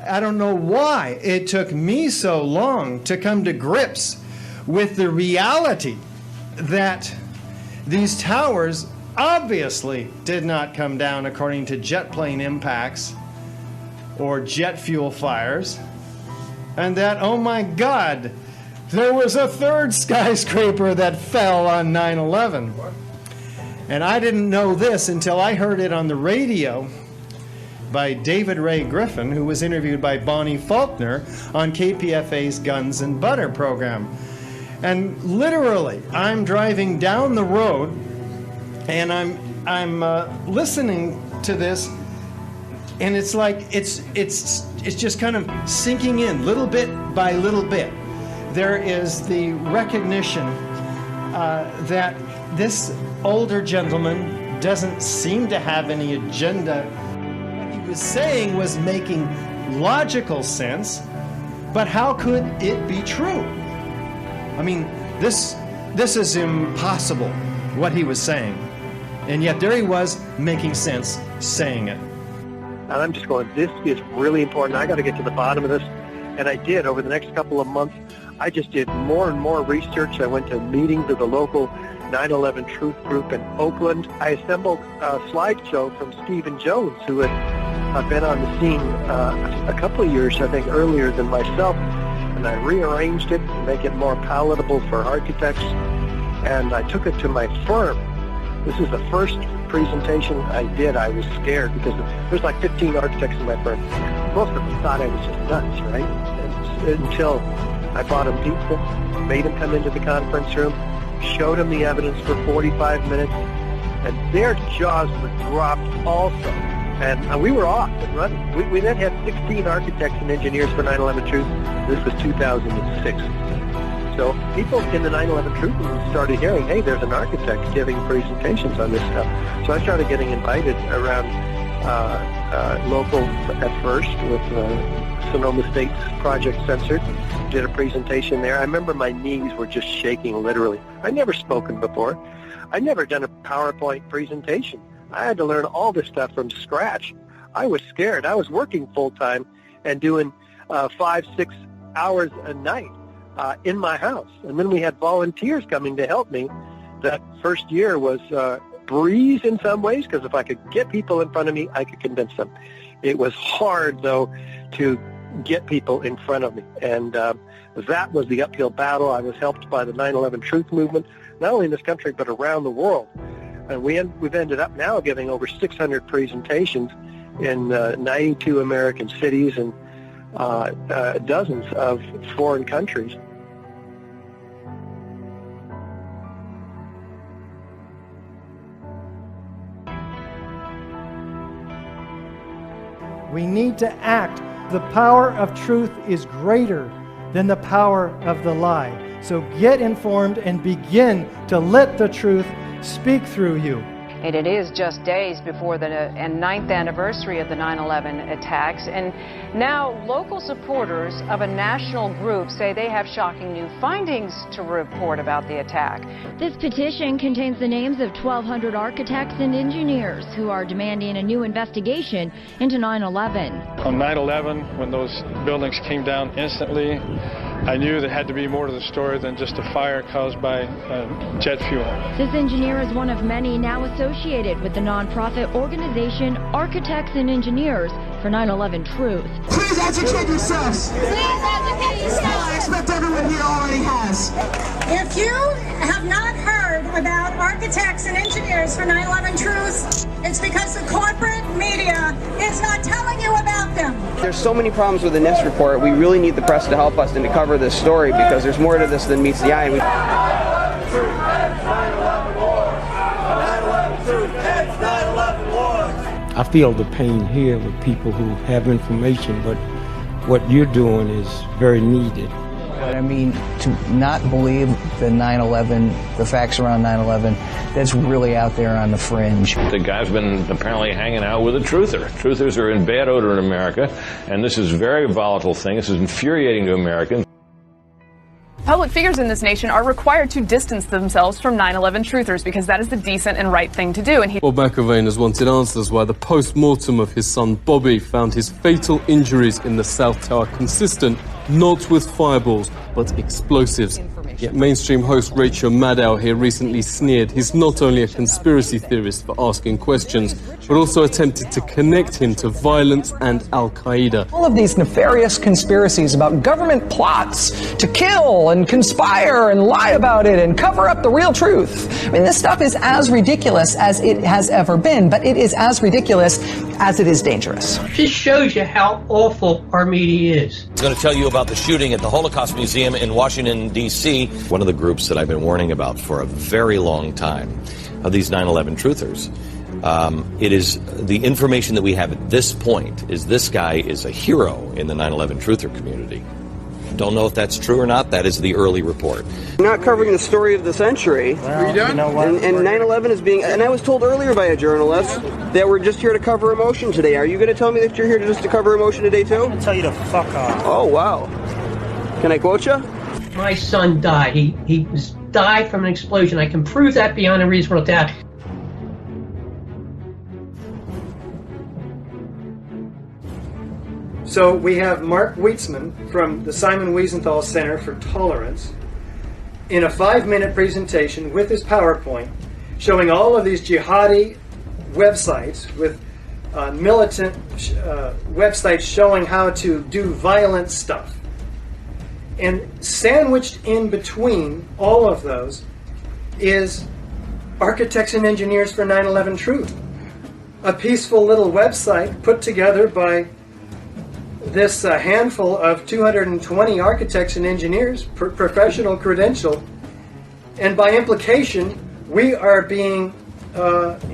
I don't know why it took me so long to come to grips with the reality that these towers obviously did not come down according to jet plane impacts or jet fuel fires, and that, oh my God, there was a third skyscraper that fell on 9/11. And I didn't know this until I heard it on the radio by David Ray Griffin, who was interviewed by Bonnie Faulkner on KPFA's Guns and Butter program. And literally, I'm driving down the road, and I'm listening to this, and it's like it's just kind of sinking in little bit by little bit. There is the recognition that this older gentleman doesn't seem to have any agenda. What he was saying was making logical sense, but how could it be true? I mean, this is impossible, what he was saying. And yet there he was making sense saying it. And I'm just going, this is really important. I got to get to the bottom of this. And I did. Over the next couple of months, I just did more and more research. I went to meetings of the local 9/11 Truth Group in Oakland. I assembled a slideshow from Stephen Jones, who had been on the scene a couple of years, I think, earlier than myself. And I rearranged it to make it more palatable for architects. And I took it to my firm. This is the first presentation I did. I was scared because there's like 15 architects in my firm. Most of them thought I was just nuts, right? And until I bought them pizza, made them come into the conference room, showed them the evidence for 45 minutes, and their jaws were dropped also. And we were off and running. We then had 16 architects and engineers for 9/11 Truth. This was 2006. So people in the 9/11 Truth movement started hearing, hey, there's an architect giving presentations on this stuff. So I started getting invited around local at first with Sonoma State's Project Censored. Did a presentation there. I remember my knees were just shaking, literally. I'd never spoken before. I'd never done a PowerPoint presentation. I had to learn all this stuff from scratch. I was scared. I was working full-time and doing 5-6 hours a night in my house. And then we had volunteers coming to help me. That first year was breeze in some ways, because if I could get people in front of me, I could convince them. It was hard, though, to get people in front of me. And that was the uphill battle. I was helped by the 9/11 Truth movement, not only in this country, but around the world. And we've ended up now giving over 600 presentations in 92 American cities and dozens of foreign countries. We need to act. The power of truth is greater than the power of the lie. So get informed and begin to let the truth speak through you. And it is just days before the 9th anniversary of the 9/11 attacks, and now local supporters of a national group say they have shocking new findings to report about the attack. This petition contains the names of 1,200 architects and engineers who are demanding a new investigation into 9/11. On 9/11, when those buildings came down instantly, I knew there had to be more to the story than just a fire caused by jet fuel. This engineer is one of many now associated with the nonprofit organization Architects and Engineers for 9/11 Truth. Please educate yourselves. Please educate yourselves. I expect everyone here already has. If you have not heard about Architects and Engineers for 9/11 Truth, it's because the corporate media is not telling you about them. There's so many problems with the NIST report. We really need the press to help us and to cover this story, because there's more to this than meets the eye. I feel the pain here with people who have information, but what you're doing is very needed. I mean, to not believe the 9/11, the facts around 9/11, that's really out there on the fringe. The guy's been apparently hanging out with a truther. Truthers are in bad odor in America, and this is a very volatile thing. This is infuriating to Americans. Public figures in this nation are required to distance themselves from 9/11 truthers because that is the decent and right thing to do. And Bob McIlvaine has wanted answers why the post-mortem of his son Bobby found his fatal injuries in the South Tower consistent not with fireballs but explosives. Yet mainstream host Rachel Maddow here recently sneered he's not only a conspiracy theorist for asking questions, but also attempted to connect him to violence and Al-Qaeda. All of these nefarious conspiracies about government plots to kill and conspire and lie about it and cover up the real truth. I mean, this stuff is as ridiculous as it has ever been, but it is as ridiculous as it is dangerous. This shows you how awful our media is. I'm going to tell you about the shooting at the Holocaust Museum in Washington, D.C. One of the groups that I've been warning about for a very long time of these 9/11 truthers. It is the information that we have at this point is this guy is a hero in the 9/11 truther community. Don't know if that's true or not. That is the early report. You're not covering the story of the century. Well, are you done? You know what? And 9/11 is being, and I was told earlier by a journalist that we're just here to cover emotion today. Are you going to tell me that you're here just to cover emotion today too? I'm going to tell you to fuck off. Oh, wow. Can I quote you? My son died. He died from an explosion. I can prove that beyond a reasonable doubt. So we have Mark Weitzman from the Simon Wiesenthal Center for Tolerance in a 5-minute presentation with his PowerPoint showing all of these jihadi websites with militant websites showing how to do violent stuff. And sandwiched in between all of those is Architects and Engineers for 9/11 Truth, a peaceful little website put together by this handful of 220 architects and engineers, professional credential, and by implication, we are being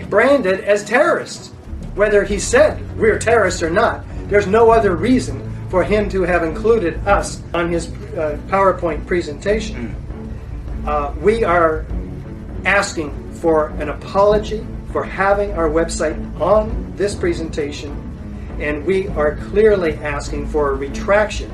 branded as terrorists. Whether he said we're terrorists or not, there's no other reason for him to have included us on his PowerPoint presentation. We are asking for an apology for having our website on this presentation, and we are clearly asking for a retraction.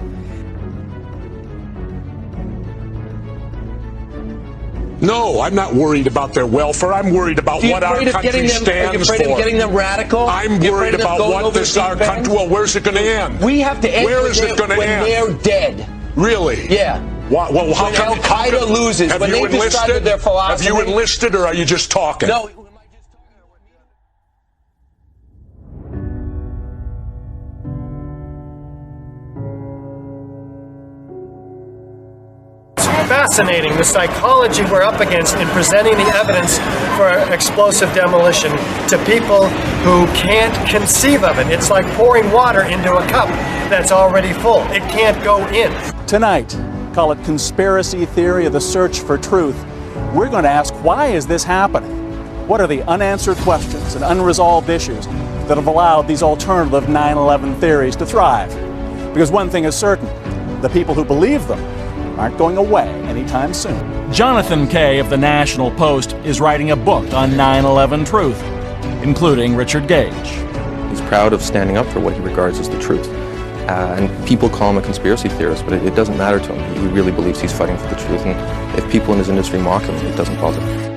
No, I'm not worried about their welfare. I'm worried about what our country stands for. Are you afraid of getting them radical? I'm worried about what this our country. Well, where's it going to end? We have to end Where is it going to end? when they're dead. Really? Yeah. Well, how when come Al-Qaeda loses, have when you they decided their philosophy. Have you enlisted, or are you just talking? No. Fascinating, the psychology we're up against in presenting the evidence for explosive demolition to people who can't conceive of it. It's like pouring water into a cup that's already full. It can't go in. Tonight, call it conspiracy theory or the search for truth, we're going to ask, why is this happening? What are the unanswered questions and unresolved issues that have allowed these alternative 9/11 theories to thrive? Because one thing is certain, the people who believe them aren't going away anytime soon. Jonathan Kay of the National Post is writing a book on 9/11 truth, including Richard Gage. He's proud of standing up for what he regards as the truth. And people call him a conspiracy theorist, but it doesn't matter to him. He really believes he's fighting for the truth, and if people in his industry mock him, it doesn't bother him.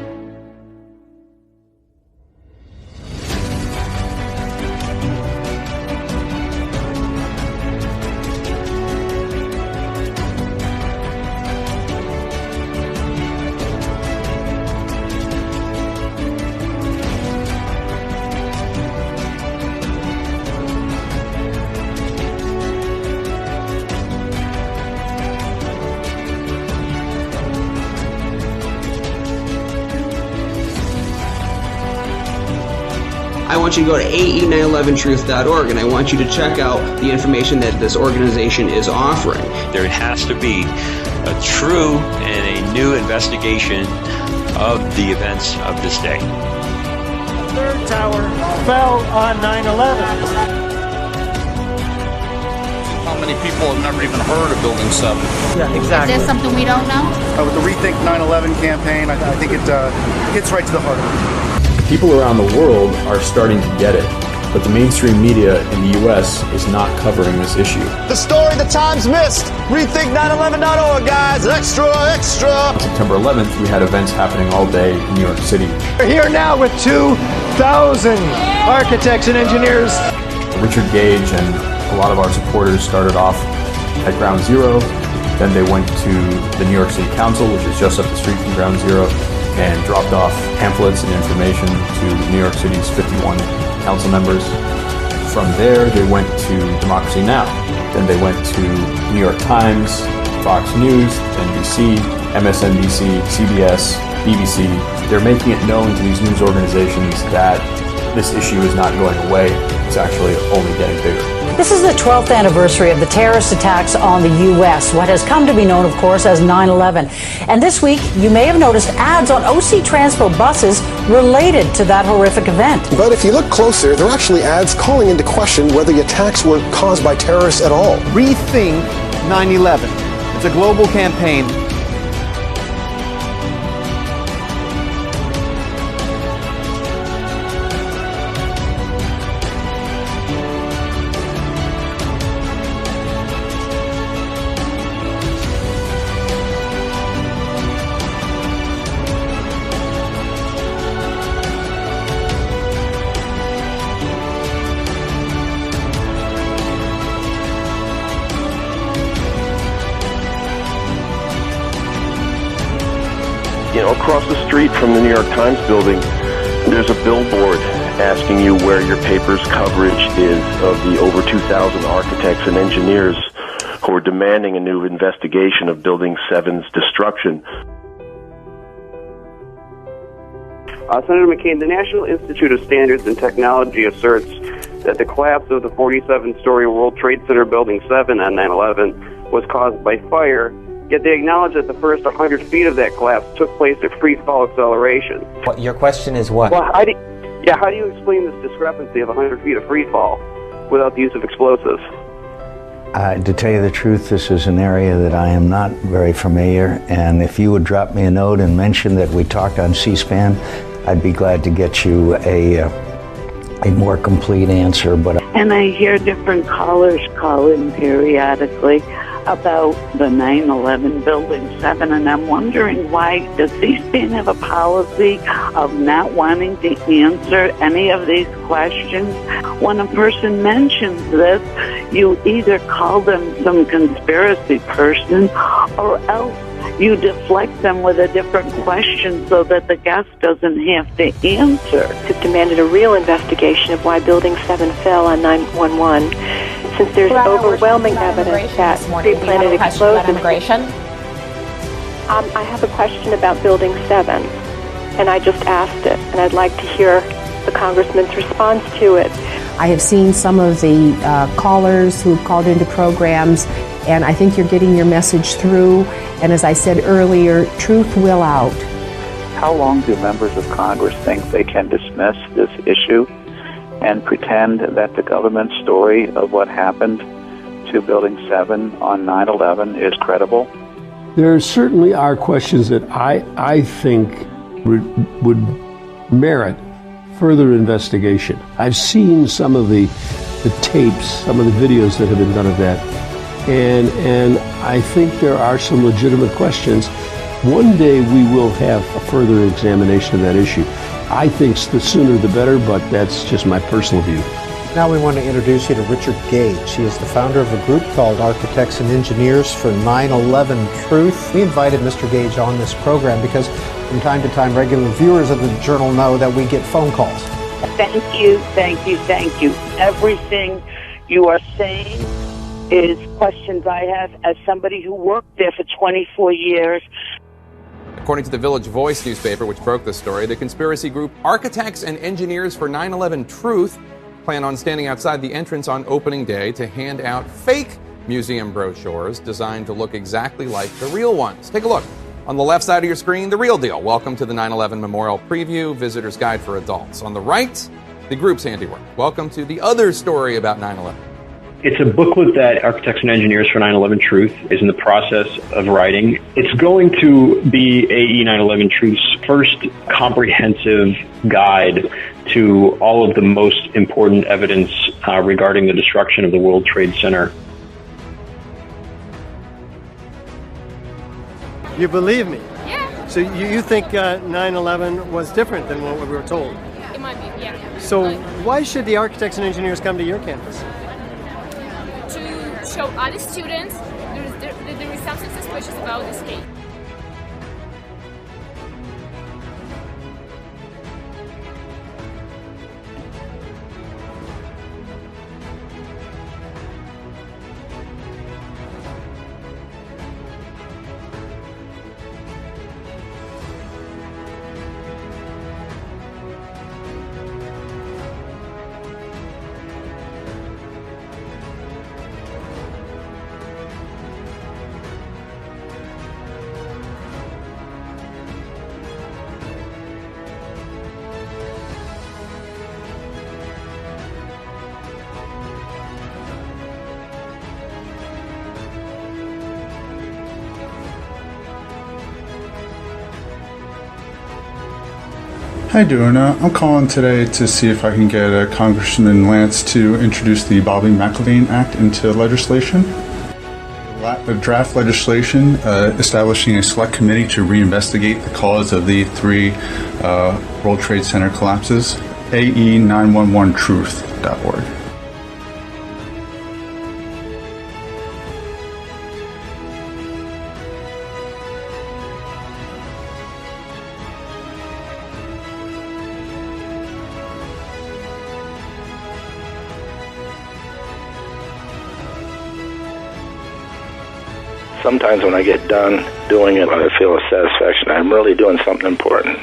I want you to go to ae911truth.org, and I want you to check out the information that this organization is offering. There has to be a true and a new investigation of the events of this day. The third tower fell on 9/11. How many people have never even heard of Building 7? Yeah, exactly. Is there something we don't know? With the Rethink 9/11 campaign, I think it hits right to the heart of it. People around the world are starting to get it. but the mainstream media in the U.S. is not covering this issue. The story the Times missed. Rethink911.org, guys. Extra, extra. On September 11th, we had events happening all day in New York City. We're here now with 2,000 architects and engineers. Richard Gage and a lot of our supporters started off at Ground Zero. Then they went to the New York City Council, which is just up the street from Ground Zero, and dropped off pamphlets and information to New York City's 51 council members. From there, they went to Democracy Now! Then they went to New York Times, Fox News, NBC, MSNBC, CBS, BBC. They're making it known to these news organizations that this issue is not going away. It's actually only getting bigger. This is the 12th anniversary of the terrorist attacks on the U.S., what has come to be known, of course, as 9/11. And this week, you may have noticed ads on OC Transpo buses related to that horrific event. But if you look closer, there are actually ads calling into question whether the attacks were caused by terrorists at all. Rethink 9/11. It's a global campaign. Across the street from the New York Times building, there's a billboard asking you where your paper's coverage is of the over 2,000 architects and engineers who are demanding a new investigation of Building 7's destruction. Senator McCain, the National Institute of Standards and Technology asserts that the collapse of the 47-story World Trade Center Building 7 on 9/11 was caused by fire. Yet they acknowledge that the first 100 feet of that collapse took place at free fall acceleration. Your question is what? Well, how do you explain this discrepancy of 100 feet of free fall without the use of explosives? To tell you the truth, this is an area that I am not very familiar, and if you would drop me a note and mention that we talked on C-SPAN, I'd be glad to get you a more complete answer. And I hear different callers call in periodically about the 9/11 Building 7, and I'm wondering, why does C-SPAN have a policy of not wanting to answer any of these questions? When a person mentions this, you either call them some conspiracy person, or else you deflect them with a different question so that the guest doesn't have to answer. Has demanded a real investigation of why Building 7 fell on 9/11. Since there's overwhelming evidence that pre-planted explosives. I have a question about Building 7, and I just asked it, and I'd like to hear the Congressman's response to it. I have seen some of the callers who've called into programs, and I think you're getting your message through. And as I said earlier, truth will out. How long do members of Congress think they can dismiss this issue and pretend that the government story of what happened to Building 7 on 9/11 is credible? There certainly are questions that I think would merit further investigation. I've seen some of the tapes, some of the videos that have been done of that, and I think there are some legitimate questions. One day we will have a further examination of that issue. I think the sooner the better, but that's just my personal view. Now we want to introduce you to Richard Gage. He is the founder of a group called Architects and Engineers for 9/11 Truth. We invited Mr. Gage on this program because from time to time regular viewers of the Journal know that we get phone calls. Thank you, thank you, thank you. Everything you are saying is questions I have as somebody who worked there for 24 years. According to the Village Voice newspaper, which broke the story, the conspiracy group Architects and Engineers for 9/11 Truth plan on standing outside the entrance on opening day to hand out fake museum brochures designed to look exactly like the real ones. Take a look. On the left side of your screen, the real deal. Welcome to the 9/11 Memorial Preview, Visitor's Guide for Adults. On the right, the group's handiwork. Welcome to the other story about 9/11. It's a booklet that Architects and Engineers for 9/11 Truth is in the process of writing. It's going to be AE 9/11 Truth's first comprehensive guide to all of the most important evidence regarding the destruction of the World Trade Center. You believe me? Yeah. So you think 9/11 was different than what we were told? It might be, yeah. So why should the architects and engineers come to your campus? To show other students there is something suspicious about this case. How you doing? I'm calling today to see if I can get Congressman Lance to introduce the Bobby McIlvaine Act into legislation. A draft legislation establishing a select committee to reinvestigate the cause of the 3 World Trade Center collapses. AE911truth.org. Sometimes when I get done doing it, I feel a satisfaction. I'm really doing something important.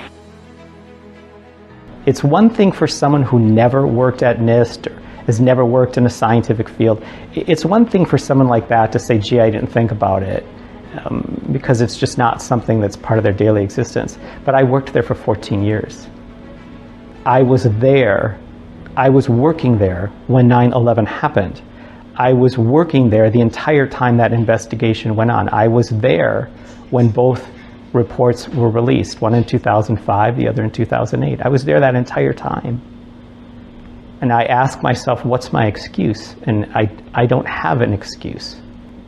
It's one thing for someone who never worked at NIST or has never worked in a scientific field. It's one thing for someone like that to say, gee, I didn't think about it, because it's just not something that's part of their daily existence. But I worked there for 14 years. I was there. I was working there when 9/11 happened. I was working there the entire time that investigation went on. I was there when both reports were released, one in 2005, the other in 2008. I was there that entire time. And I ask myself, what's my excuse? And I don't have an excuse.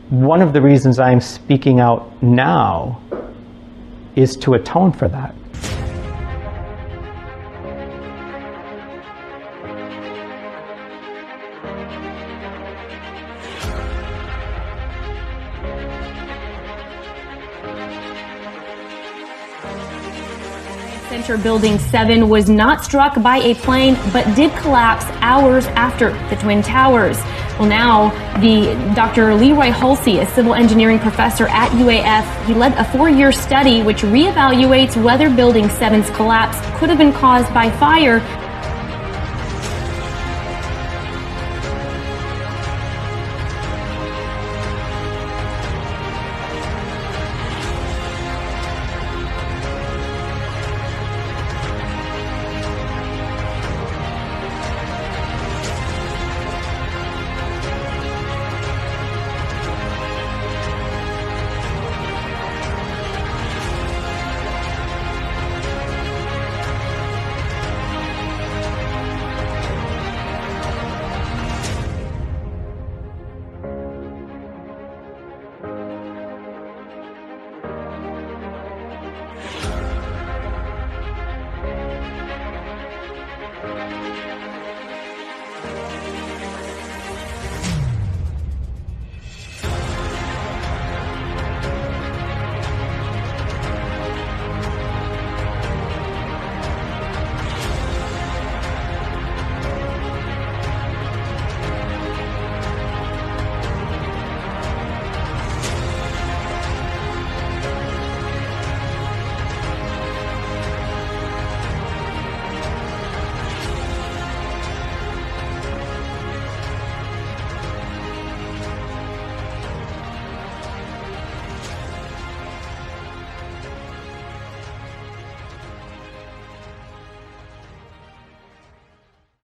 One of the reasons I'm speaking out now is to atone for that. Center Building 7 was not struck by a plane, but did collapse hours after the Twin Towers. Well, now, Dr. Leroy Hulsey, a civil engineering professor at UAF, he led a 4-year study which reevaluates whether Building 7's collapse could have been caused by fire